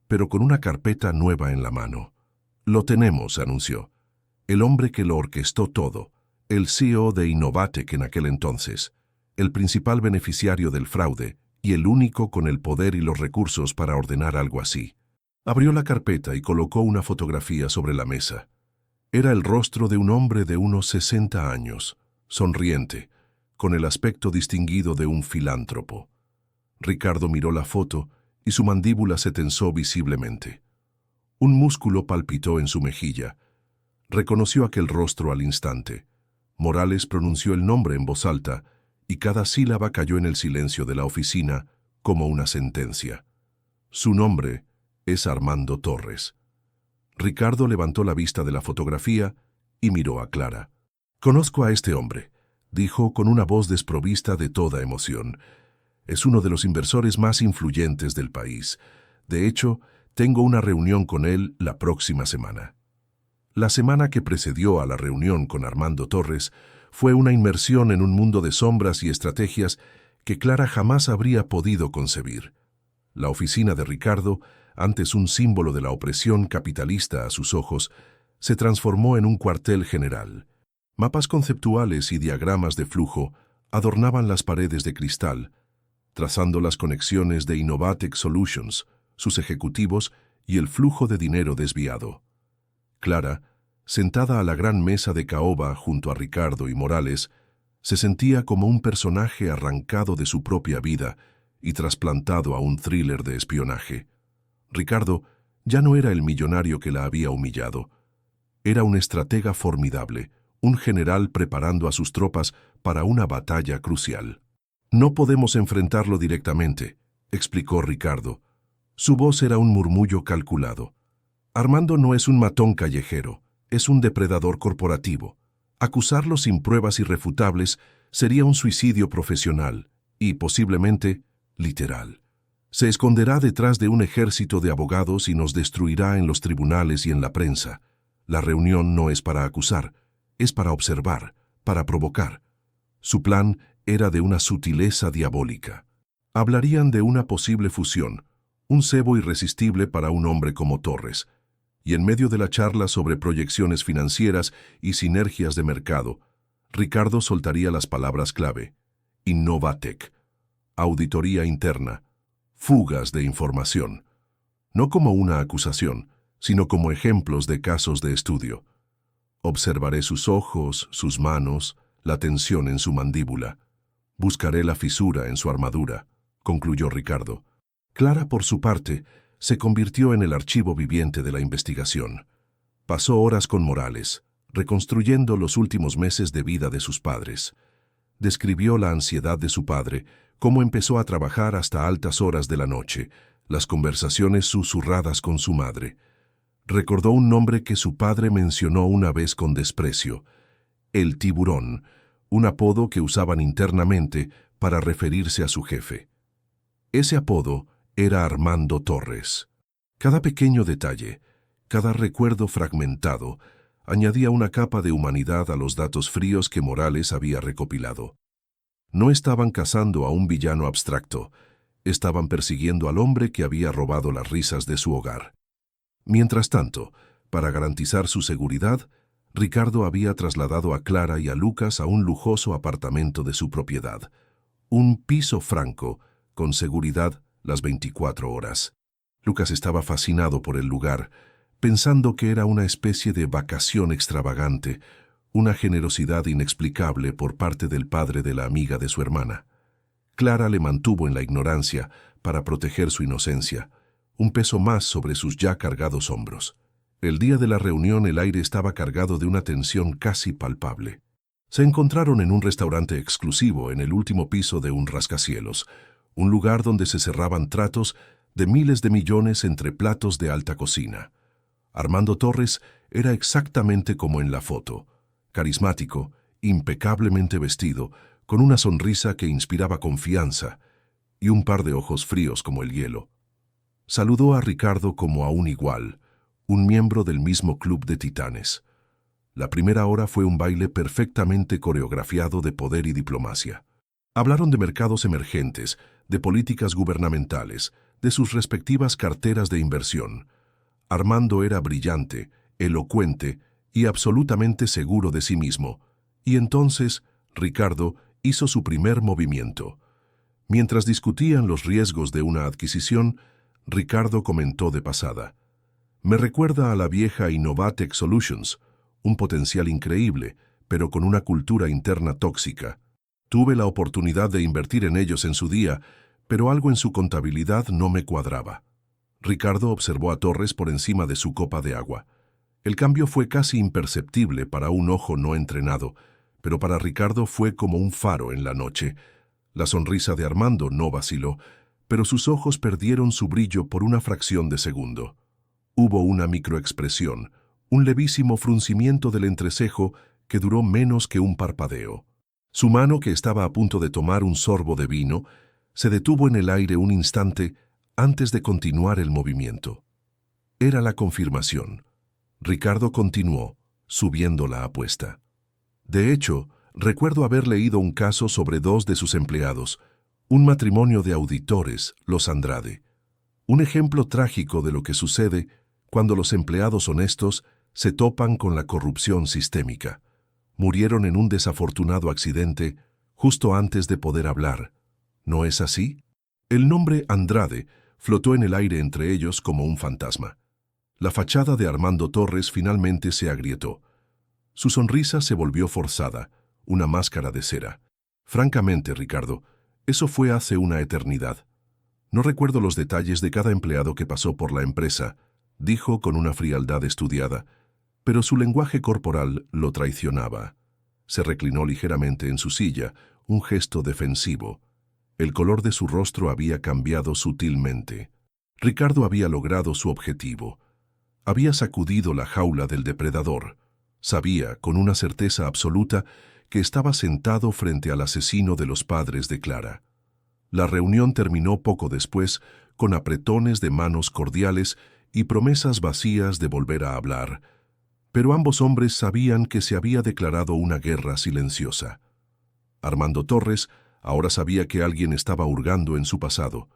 S1: pero con una carpeta nueva en la mano. «Lo tenemos», anunció. «El hombre que lo orquestó todo, el CEO de Innovatec en aquel entonces, el principal beneficiario del fraude y el único con el poder y los recursos para ordenar algo así». Abrió la carpeta y colocó una fotografía sobre la mesa. Era el rostro de un hombre de unos 60 años, sonriente, con el aspecto distinguido de un filántropo. Ricardo miró la foto y su mandíbula se tensó visiblemente. Un músculo palpitó en su mejilla. Reconoció aquel rostro al instante. Morales pronunció el nombre en voz alta y cada sílaba cayó en el silencio de la oficina como una sentencia. Su nombre es Armando Torres. Ricardo levantó la vista de la fotografía y miró a Clara. «Conozco a este hombre», dijo con una voz desprovista de toda emoción. «Es uno de los inversores más influyentes del país. De hecho, tengo una reunión con él la próxima semana». La semana que precedió a la reunión con Armando Torres fue una inmersión en un mundo de sombras y estrategias que Clara jamás habría podido concebir. La oficina de Ricardo, antes un símbolo de la opresión capitalista a sus ojos, se transformó en un cuartel general. Mapas conceptuales y diagramas de flujo adornaban las paredes de cristal, trazando las conexiones de Innovatec Solutions, sus ejecutivos y el flujo de dinero desviado. Clara, sentada a la gran mesa de caoba junto a Ricardo y Morales, se sentía como un personaje arrancado de su propia vida y trasplantado a un thriller de espionaje. Ricardo ya no era el millonario que la había humillado. Era un estratega formidable, un general preparando a sus tropas para una batalla crucial. «No podemos enfrentarlo directamente», explicó Ricardo. Su voz era un murmullo calculado. «Armando no es un matón callejero, es un depredador corporativo. Acusarlo sin pruebas irrefutables sería un suicidio profesional y, posiblemente, literal. Se esconderá detrás de un ejército de abogados y nos destruirá en los tribunales y en la prensa. La reunión no es para acusar, es para observar, para provocar». Su plan era de una sutileza diabólica. Hablarían de una posible fusión, un cebo irresistible para un hombre como Torres, y en medio de la charla sobre proyecciones financieras y sinergias de mercado, Ricardo soltaría las palabras clave: Innovatec, auditoría interna, fugas de información. No como una acusación, sino como ejemplos de casos de estudio. Observaré sus ojos, sus manos, la tensión en su mandíbula. Buscaré la fisura en su armadura, concluyó Ricardo. Clara, por su parte, se convirtió en el archivo viviente de la investigación. Pasó horas con Morales, reconstruyendo los últimos meses de vida de sus padres. Describió la ansiedad de su padre cómo empezó a trabajar hasta altas horas de la noche, las conversaciones susurradas con su madre. Recordó un nombre que su padre mencionó una vez con desprecio: el tiburón, un apodo que usaban internamente para referirse a su jefe. Ese apodo era Armando Torres. Cada pequeño detalle, cada recuerdo fragmentado, añadía una capa de humanidad a los datos fríos que Morales había recopilado. No estaban cazando a un villano abstracto, estaban persiguiendo al hombre que había robado las risas de su hogar. Mientras tanto, para garantizar su seguridad, Ricardo había trasladado a Clara y a Lucas a un lujoso apartamento de su propiedad, un piso franco, con seguridad las 24 horas. Lucas estaba fascinado por el lugar, pensando que era una especie de vacación extravagante, una generosidad inexplicable por parte del padre de la amiga de su hermana. Clara le mantuvo en la ignorancia para proteger su inocencia, un peso más sobre sus ya cargados hombros. El día de la reunión el aire estaba cargado de una tensión casi palpable. Se encontraron en un restaurante exclusivo en el último piso de un rascacielos, un lugar donde se cerraban tratos de miles de millones entre platos de alta cocina. Armando Torres era exactamente como en la foto, carismático, impecablemente vestido, con una sonrisa que inspiraba confianza y un par de ojos fríos como el hielo. Saludó a Ricardo como a un igual, un miembro del mismo club de titanes. La primera hora fue un baile perfectamente coreografiado de poder y diplomacia. Hablaron de mercados emergentes, de políticas gubernamentales, de sus respectivas carteras de inversión. Armando era brillante, elocuente y absolutamente seguro de sí mismo, y entonces Ricardo hizo su primer movimiento. Mientras discutían los riesgos de una adquisición, Ricardo comentó de pasada: «Me recuerda a la vieja Innovatec Solutions, un potencial increíble, pero con una cultura interna tóxica. Tuve la oportunidad de invertir en ellos en su día, pero algo en su contabilidad no me cuadraba». Ricardo observó a Torres por encima de su copa de agua. El cambio fue casi imperceptible para un ojo no entrenado, pero para Ricardo fue como un faro en la noche. La sonrisa de Armando no vaciló, pero sus ojos perdieron su brillo por una fracción de segundo. Hubo una microexpresión, un levísimo fruncimiento del entrecejo que duró menos que un parpadeo. Su mano, que estaba a punto de tomar un sorbo de vino, se detuvo en el aire un instante antes de continuar el movimiento. Era la confirmación. Ricardo continuó, subiendo la apuesta. De hecho, recuerdo haber leído un caso sobre dos de sus empleados, un matrimonio de auditores, los Andrade. Un ejemplo trágico de lo que sucede cuando los empleados honestos se topan con la corrupción sistémica. Murieron en un desafortunado accidente justo antes de poder hablar. ¿No es así? El nombre Andrade flotó en el aire entre ellos como un fantasma. La fachada de Armando Torres finalmente se agrietó. Su sonrisa se volvió forzada, una máscara de cera. Francamente, Ricardo, eso fue hace una eternidad. No recuerdo los detalles de cada empleado que pasó por la empresa, dijo con una frialdad estudiada, pero su lenguaje corporal lo traicionaba. Se reclinó ligeramente en su silla, un gesto defensivo. El color de su rostro había cambiado sutilmente. Ricardo había logrado su objetivo. Había sacudido la jaula del depredador. Sabía, con una certeza absoluta, que estaba sentado frente al asesino de los padres de Clara. La reunión terminó poco después, con apretones de manos cordiales y promesas vacías de volver a hablar, pero ambos hombres sabían que se había declarado una guerra silenciosa. Armando Torres ahora sabía que alguien estaba hurgando en su pasado,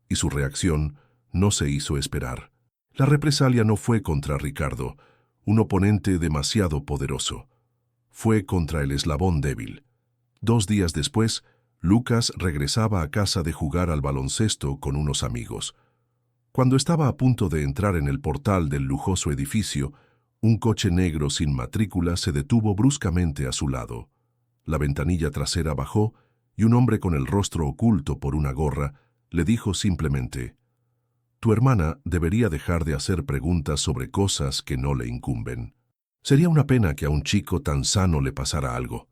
S1: y su reacción no se hizo esperar. La represalia no fue contra Ricardo, un oponente demasiado poderoso. Fue contra el eslabón débil. 2 días después, Lucas regresaba a casa de jugar al baloncesto con unos amigos. Cuando estaba a punto de entrar en el portal del lujoso edificio, un coche negro sin matrícula se detuvo bruscamente a su lado. La ventanilla trasera bajó y un hombre con el rostro oculto por una gorra le dijo simplemente: «Tu hermana debería dejar de hacer preguntas sobre cosas que no le incumben. Sería una pena que a un chico tan sano le pasara algo».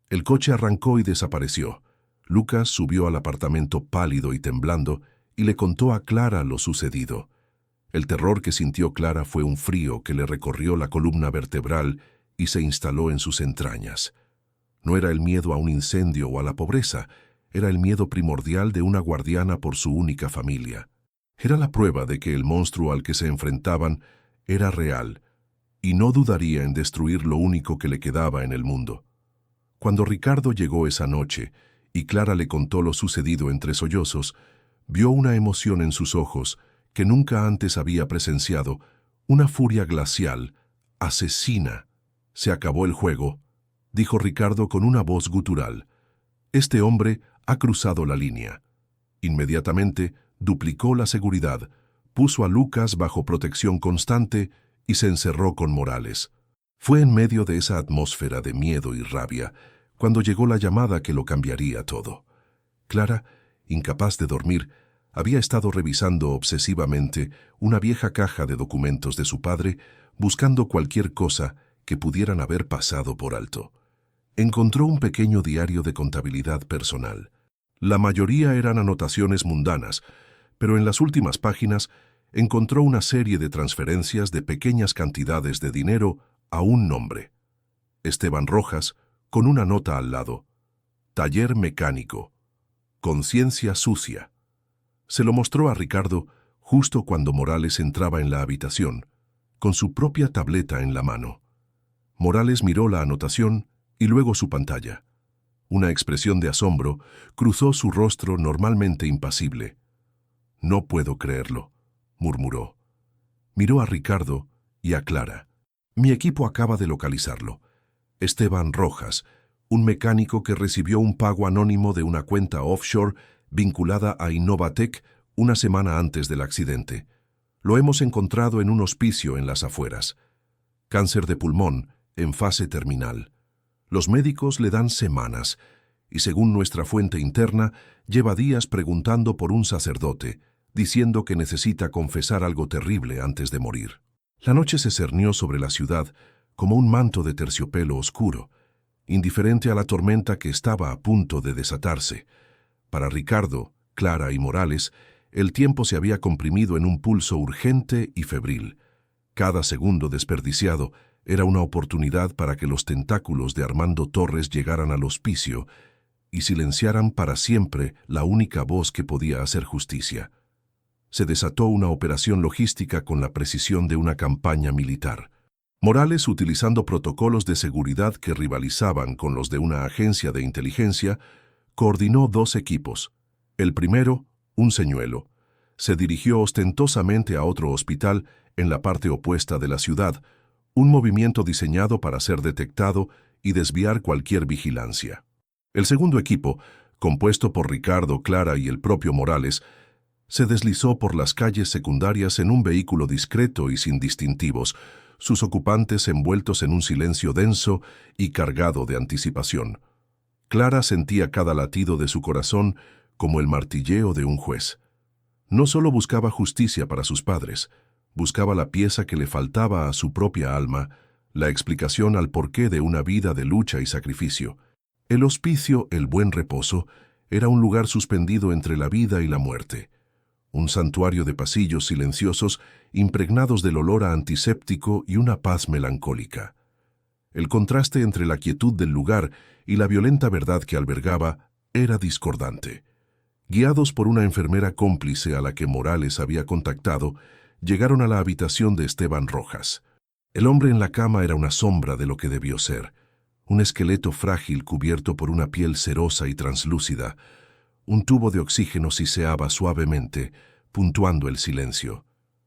S1: El coche arrancó y desapareció. Lucas subió al apartamento pálido y temblando y le contó a Clara lo sucedido. El terror que sintió Clara fue un frío que le recorrió la columna vertebral y se instaló en sus entrañas. No era el miedo a un incendio o a la pobreza, era el miedo primordial de una guardiana por su única familia. Era la prueba de que el monstruo al que se enfrentaban era real, y no dudaría en destruir lo único que le quedaba en el mundo. Cuando Ricardo llegó esa noche y Clara le contó lo sucedido entre sollozos, vio una emoción en sus ojos que nunca antes había presenciado, una furia glacial, asesina. «Se acabó el juego», dijo Ricardo con una voz gutural. «Este hombre ha cruzado la línea». Inmediatamente duplicó la seguridad, puso a Lucas bajo protección constante y se encerró con Morales. Fue en medio de esa atmósfera de miedo y rabia cuando llegó la llamada que lo cambiaría todo. Clara, incapaz de dormir, había estado revisando obsesivamente una vieja caja de documentos de su padre, buscando cualquier cosa que pudieran haber pasado por alto. Encontró un pequeño diario de contabilidad personal. La mayoría eran anotaciones mundanas, pero en las últimas páginas encontró una serie de transferencias de pequeñas cantidades de dinero a un nombre. Esteban Rojas, con una nota al lado. Taller mecánico. Conciencia sucia. Se lo mostró a Ricardo justo cuando Morales entraba en la habitación, con su propia tableta en la mano. Morales miró la anotación y luego su pantalla. Una expresión de asombro cruzó su rostro normalmente impasible. «No puedo creerlo», murmuró. Miró a Ricardo y a Clara. «Mi equipo acaba de localizarlo. Esteban Rojas, un mecánico que recibió un pago anónimo de una cuenta offshore vinculada a Innovatec una semana antes del accidente. Lo hemos encontrado en un hospicio en las afueras. Cáncer de pulmón, en fase terminal. Los médicos le dan semanas, y según nuestra fuente interna, lleva días preguntando por un sacerdote, diciendo que necesita confesar algo terrible antes de morir». La noche se cernió sobre la ciudad como un manto de terciopelo oscuro, indiferente a la tormenta que estaba a punto de desatarse. Para Ricardo, Clara y Morales, el tiempo se había comprimido en un pulso urgente y febril. Cada segundo desperdiciado era una oportunidad para que los tentáculos de Armando Torres llegaran al hospicio y silenciaran para siempre la única voz que podía hacer justicia. Se desató una operación logística con la precisión de una campaña militar. Morales, utilizando protocolos de seguridad que rivalizaban con los de una agencia de inteligencia, coordinó dos equipos. El primero, un señuelo, se dirigió ostentosamente a otro hospital en la parte opuesta de la ciudad, un movimiento diseñado para ser detectado y desviar cualquier vigilancia. El segundo equipo, compuesto por Ricardo, Clara y el propio Morales, se deslizó por las calles secundarias en un vehículo discreto y sin distintivos, sus ocupantes envueltos en un silencio denso y cargado de anticipación. Clara sentía cada latido de su corazón como el martilleo de un juez. No solo buscaba justicia para sus padres, buscaba la pieza que le faltaba a su propia alma, la explicación al porqué de una vida de lucha y sacrificio. El hospicio, el Buen Reposo, era un lugar suspendido entre la vida y la muerte. Un santuario de pasillos silenciosos impregnados del olor a antiséptico y una paz melancólica. El contraste entre la quietud del lugar y la violenta verdad que albergaba era discordante. Guiados por una enfermera cómplice a la que Morales había contactado, llegaron a la habitación de Esteban Rojas. El hombre en la cama era una sombra de lo que debió ser, un esqueleto frágil cubierto por una piel cerosa y translúcida. Un tubo de oxígeno siseaba suavemente, puntuando el silencio.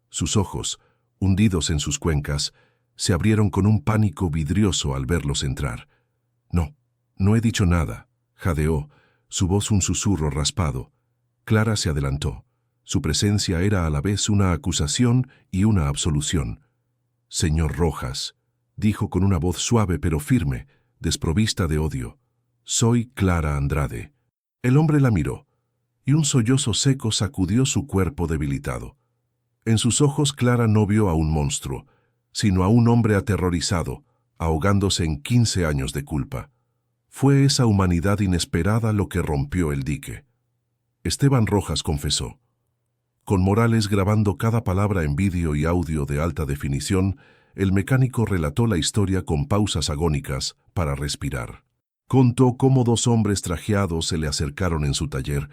S1: Sus ojos, hundidos en sus cuencas, se abrieron con un pánico vidrioso al verlos entrar. «No, no he dicho nada», jadeó, su voz un susurro raspado. Clara se adelantó. Su presencia era a la vez una acusación y una absolución. «Señor Rojas», dijo con una voz suave pero firme, desprovista de odio, «soy Clara Andrade». El hombre la miró, y un sollozo seco sacudió su cuerpo debilitado. En sus ojos Clara no vio a un monstruo, sino a un hombre aterrorizado, ahogándose en 15 años de culpa. Fue esa humanidad inesperada lo que rompió el dique. Esteban Rojas confesó. Con Morales grabando cada palabra en vídeo y audio de alta definición, el mecánico relató la historia con pausas agónicas para respirar. Contó cómo dos hombres trajeados se le acercaron en su taller,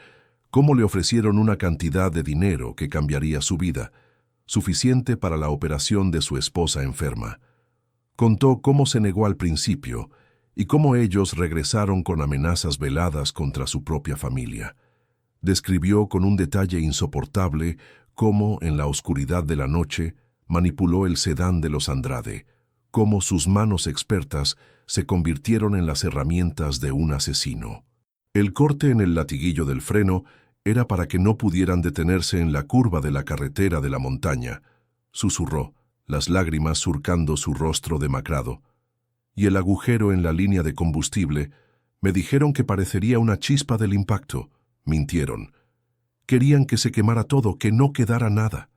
S1: cómo le ofrecieron una cantidad de dinero que cambiaría su vida, suficiente para la operación de su esposa enferma. Contó cómo se negó al principio y cómo ellos regresaron con amenazas veladas contra su propia familia. Describió con un detalle insoportable cómo, en la oscuridad de la noche, manipuló el sedán de los Andrade, cómo sus manos expertas se convirtieron en las herramientas de un asesino. El corte en el latiguillo del freno era para que no pudieran detenerse en la curva de la carretera de la montaña, susurró, las lágrimas surcando su rostro demacrado. Y el agujero en la línea de combustible, me dijeron que parecería una chispa del impacto. Mintieron. Querían que se quemara todo, que no quedara nada.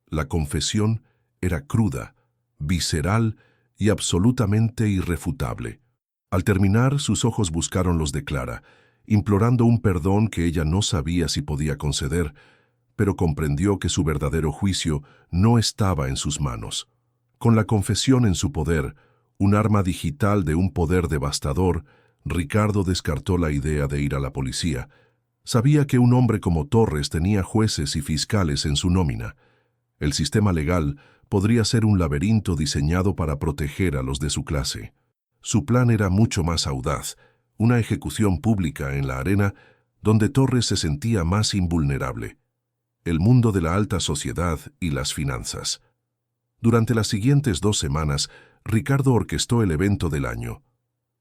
S1: La confesión era cruda, visceral y absolutamente irrefutable. Al terminar, sus ojos buscaron los de Clara, implorando un perdón que ella no sabía si podía conceder, pero comprendió que su verdadero juicio no estaba en sus manos. Con la confesión en su poder, un arma digital de un poder devastador, Ricardo descartó la idea de ir a la policía. Sabía que un hombre como Torres tenía jueces y fiscales en su nómina. El sistema legal podría ser un laberinto diseñado para proteger a los de su clase. Su plan era mucho más audaz, una ejecución pública en la arena donde Torres se sentía más invulnerable. El mundo de la alta sociedad y las finanzas. Durante las siguientes 2 semanas, Ricardo orquestó el evento del año,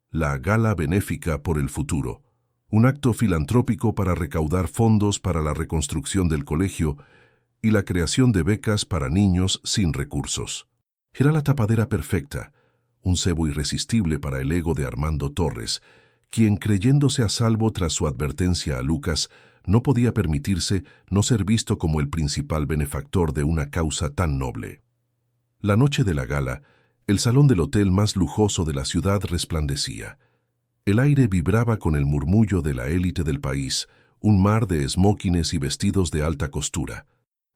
S1: la Gala Benéfica por el Futuro, un acto filantrópico para recaudar fondos para la reconstrucción del colegio y la creación de becas para niños sin recursos. Era la tapadera perfecta, un cebo irresistible para el ego de Armando Torres, quien, creyéndose a salvo tras su advertencia a Lucas, no podía permitirse no ser visto como el principal benefactor de una causa tan noble. La noche de la gala, el salón del hotel más lujoso de la ciudad resplandecía. El aire vibraba con el murmullo de la élite del país, un mar de esmóquines y vestidos de alta costura.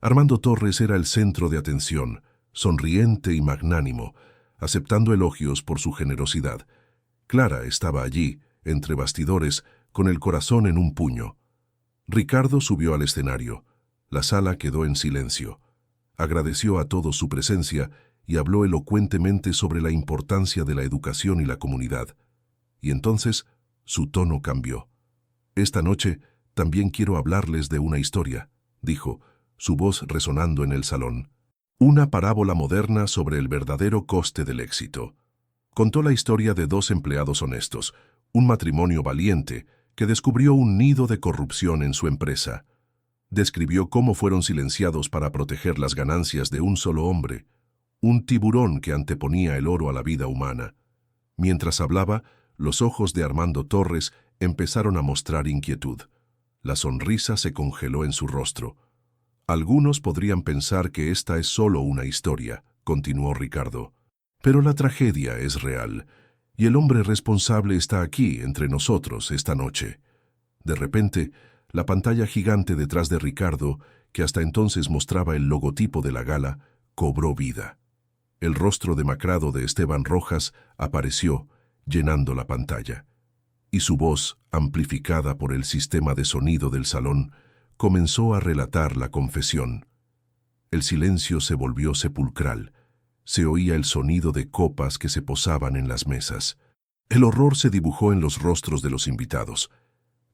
S1: Armando Torres era el centro de atención, sonriente y magnánimo, aceptando elogios por su generosidad. Clara estaba allí, entre bastidores, con el corazón en un puño. Ricardo subió al escenario. La sala quedó en silencio. Agradeció a todos su presencia y habló elocuentemente sobre la importancia de la educación y la comunidad. Y entonces su tono cambió. Esta noche también quiero hablarles de una historia, dijo, su voz resonando en el salón. Una parábola moderna sobre el verdadero coste del éxito. Contó la historia de 2 empleados honestos, un matrimonio valiente que descubrió un nido de corrupción en su empresa. Describió cómo fueron silenciados para proteger las ganancias de un solo hombre, un tiburón que anteponía el oro a la vida humana. Mientras hablaba, los ojos de Armando Torres empezaron a mostrar inquietud. La sonrisa se congeló en su rostro. Algunos podrían pensar que esta es solo una historia, continuó Ricardo. Pero la tragedia es real, y el hombre responsable está aquí, entre nosotros, esta noche. De repente, la pantalla gigante detrás de Ricardo, que hasta entonces mostraba el logotipo de la gala, cobró vida. El rostro demacrado de Esteban Rojas apareció, llenando la pantalla, y su voz, amplificada por el sistema de sonido del salón, comenzó a relatar la confesión. El silencio se volvió sepulcral. Se oía el sonido de copas que se posaban en las mesas. El horror se dibujó en los rostros de los invitados.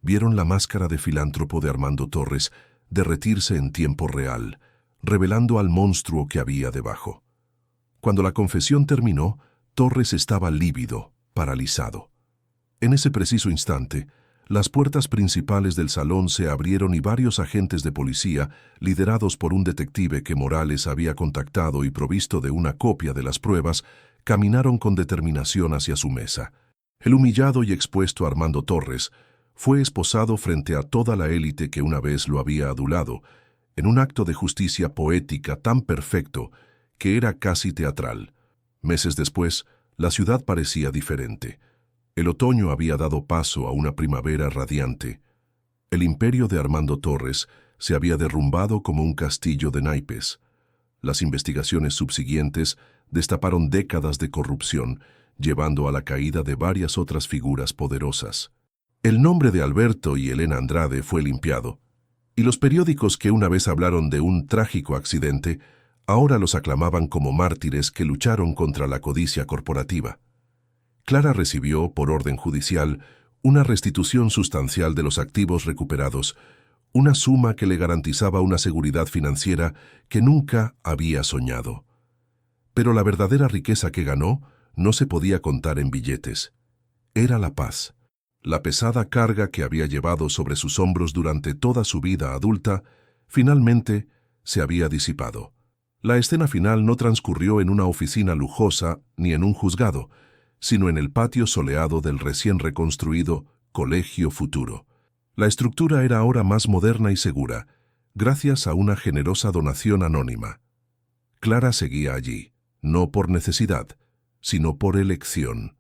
S1: Vieron la máscara de filántropo de Armando Torres derretirse en tiempo real, revelando al monstruo que había debajo. Cuando la confesión terminó, Torres estaba lívido, paralizado. En ese preciso instante, las puertas principales del salón se abrieron y varios agentes de policía, liderados por un detective que Morales había contactado y provisto de una copia de las pruebas, caminaron con determinación hacia su mesa. El humillado y expuesto Armando Torres fue esposado frente a toda la élite que una vez lo había adulado, en un acto de justicia poética tan perfecto que era casi teatral. Meses después, la ciudad parecía diferente. El otoño había dado paso a una primavera radiante. El imperio de Armando Torres se había derrumbado como un castillo de naipes. Las investigaciones subsiguientes destaparon décadas de corrupción, llevando a la caída de varias otras figuras poderosas. El nombre de Alberto y Elena Andrade fue limpiado, y los periódicos que una vez hablaron de un trágico accidente, ahora los aclamaban como mártires que lucharon contra la codicia corporativa. Clara recibió, por orden judicial, una restitución sustancial de los activos recuperados, una suma que le garantizaba una seguridad financiera que nunca había soñado. Pero la verdadera riqueza que ganó no se podía contar en billetes. Era la paz. La pesada carga que había llevado sobre sus hombros durante toda su vida adulta, finalmente se había disipado. La escena final no transcurrió en una oficina lujosa ni en un juzgado, sino en el patio soleado del recién reconstruido Colegio Futuro. La estructura era ahora más moderna y segura, gracias a una generosa donación anónima. Clara seguía allí, no por necesidad, sino por elección.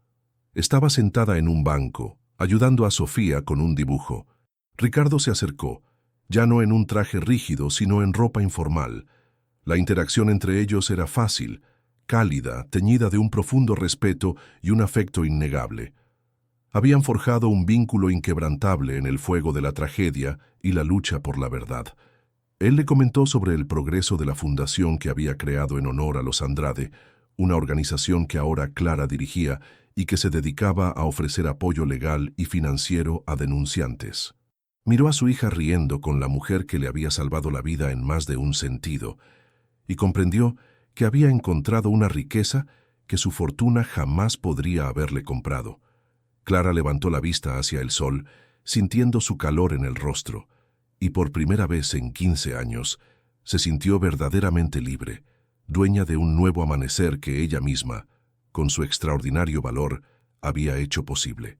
S1: Estaba sentada en un banco, ayudando a Sofía con un dibujo. Ricardo se acercó, ya no en un traje rígido, sino en ropa informal. La interacción entre ellos era fácil, cálida, teñida de un profundo respeto y un afecto innegable. Habían forjado un vínculo inquebrantable en el fuego de la tragedia y la lucha por la verdad. Él le comentó sobre el progreso de la fundación que había creado en honor a los Andrade, una organización que ahora Clara dirigía y que se dedicaba a ofrecer apoyo legal y financiero a denunciantes. Miró a su hija riendo con la mujer que le había salvado la vida en más de un sentido, y comprendió que había encontrado una riqueza que su fortuna jamás podría haberle comprado. Clara levantó la vista hacia el sol, sintiendo su calor en el rostro, y por primera vez en 15 años se sintió verdaderamente libre, dueña de un nuevo amanecer que ella misma, con su extraordinario valor, había hecho posible.